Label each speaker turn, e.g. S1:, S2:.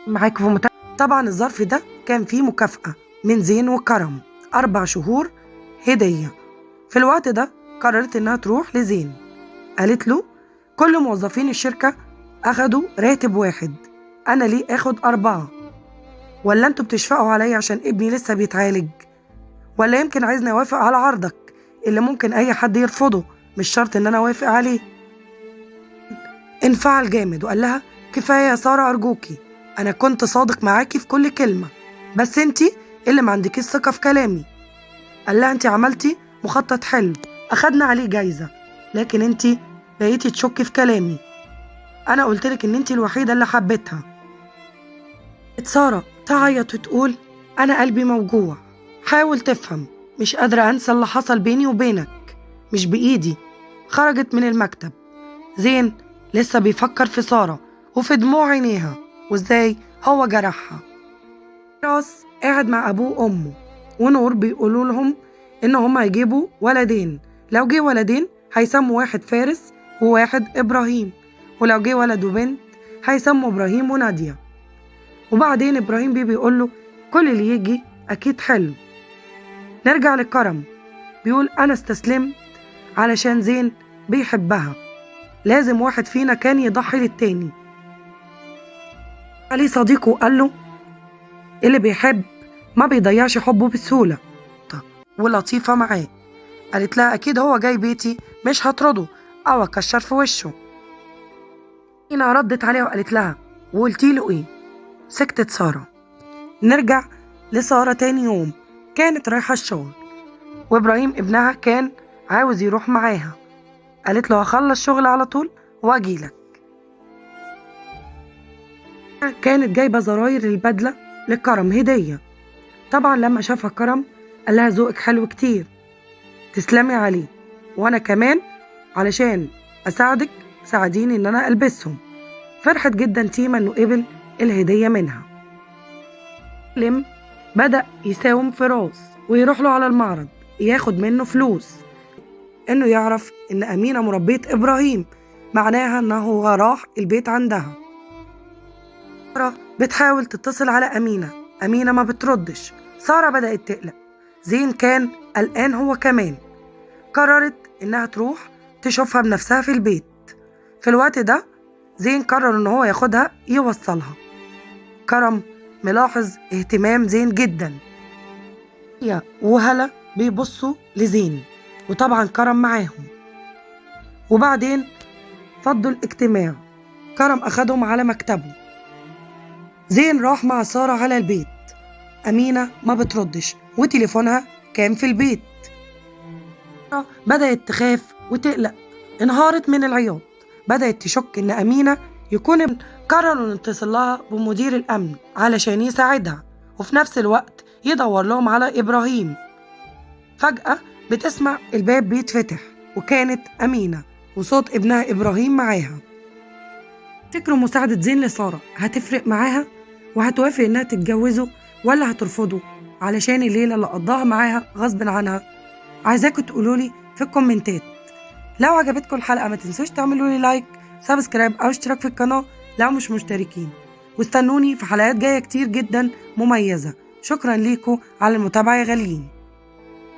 S1: معاك في طبعا الظرف ده كان فيه مكافأة من زين وكرم 4 شهور هدية. في الوقت ده قررت إنها تروح لزين، قالت له كل موظفين الشركة أخدوا راتب واحد، أنا ليه آخد 4؟ ولا أنتوا بتشفقوا عليا عشان ابني لسه بيتعالج؟ ولا يمكن عايزني أوافق على عرضك اللي ممكن أي حد يرفضه، مش شرط إن أنا أوافق عليه؟ انفعل جامد وقال لها كفاية يا سارة أرجوكي، أنا كنت صادق معاكي في كل كلمة، بس انتي اللي ما عندكيش ثقة في كلامي. قال لها انتي عملتي مخطط حلو أخدنا عليه جايزة، لكن انتي بقيتي تشكي في كلامي. أنا قلتلك إن انتي الوحيدة اللي حبيتها. سارة تعيط وتقول أنا قلبي موجوع، حاول تفهم، مش قادرة أنسى اللي حصل بيني وبينك، مش بإيدي. خرجت من المكتب. زين لسه بيفكر في سارة وفي دموع عينيها وإزاي هو جرحها. راس قاعد مع أبوه وأمه، ونور بيقولوا لهم إن هم هيجيبوا ولدين، لو جه ولدين هيسموا واحد فارس وواحد إبراهيم، ولو جه ولد وبنت هيسموا إبراهيم ونادية. وبعدين إبراهيم بيقول له كل اللي يجي أكيد حلو. نرجع للكرم، بيقول أنا استسلمت علشان زين بيحبها، لازم واحد فينا كان يضحي للتاني. عليه صديقه قال له اللي بيحب ما بيضيعش حبه بسهولة، ولطيفة معاه. قالت لها أكيد هو جاي بيتي مش هطرده أو أكشر في وشه. هنا ردت عليها وقالت لها وقلتي له إيه؟ سكتت سارة. نرجع لسارة تاني يوم، كانت رايحة الشغل وإبراهيم ابنها كان عاوز يروح معاها. قالت له هخلص شغل على طول وأجيلك. كانت جايبة زراير البدلة لكرم هدية. طبعا لما شافها كرم قال لها ذوقك حلو كتير، تسلمي عليه، وأنا كمان علشان أساعدك ساعديني إن أنا ألبسهم. فرحت جدا تيما إنه قبل الهدية منها. لم بدأ يساوم فراس ويروح له على المعرض ياخد منه فلوس، إنه يعرف إن أمينة مربية إبراهيم، معناها إنه راح البيت عندها. سارة بتحاول تتصل على أمينة ما بتردش. سارة بدأت تقلق، زين كان قلقان هو كمان. قررت إنها تروح تشوفها بنفسها في البيت. في الوقت ده زين قرر إن هو ياخدها يوصلها. كرم ملاحظ اهتمام زين جدا، هي وهلا بيبصوا لزين وطبعا كرم معاهم. وبعدين فضوا الاجتماع، كرم أخدهم على مكتبه. زين راح مع سارة على البيت. أمينة ما بتردش وتليفونها كان في البيت. سارة بدأت تخاف وتقلق، انهارت من العياط، بدأت تشك إن أمينة يكون قرروا نتصل لها بمدير الأمن علشان يساعدها وفي نفس الوقت يدور لهم على إبراهيم. فجأة بتسمع الباب بيتفتح وكانت أمينة وصوت ابنها إبراهيم معاها. تفتكروا مساعدة زين لسارة هتفرق معاها وهتوافق إنها تتجوزه ولا هترفضه علشان الليلة اللي قضاها معاها غصب عنها؟ عايزاكم تقولولي في الكومنتات. لو عجبتكم الحلقة ما تنسوش تعملوا لي لايك، سبسكرايب أو اشتراك في القناة لو مش مشتركين، واستنوني في حلقات جاية كتير جدا مميزة. شكرا ليكم على المتابعة يا غاليين.